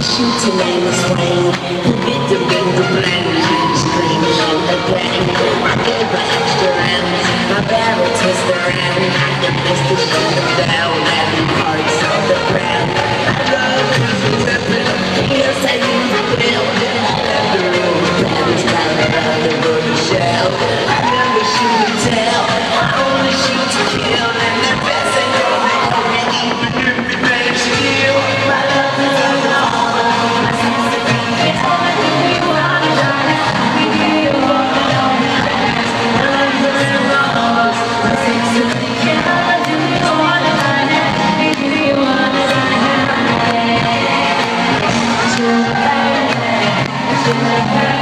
Shooting in the spring, the victim in the blend, screaming on the gang. I gave her extra rounds, my barrel twist around, I can mist to shoot them down, every parts on the ground. I love this weapon, yes I use the building. The room, parents down around the rubber shell. I never shoot to tell, I only shoot to kill, and the best I know they know me, even if it makes you feel. My love is We'll be right back.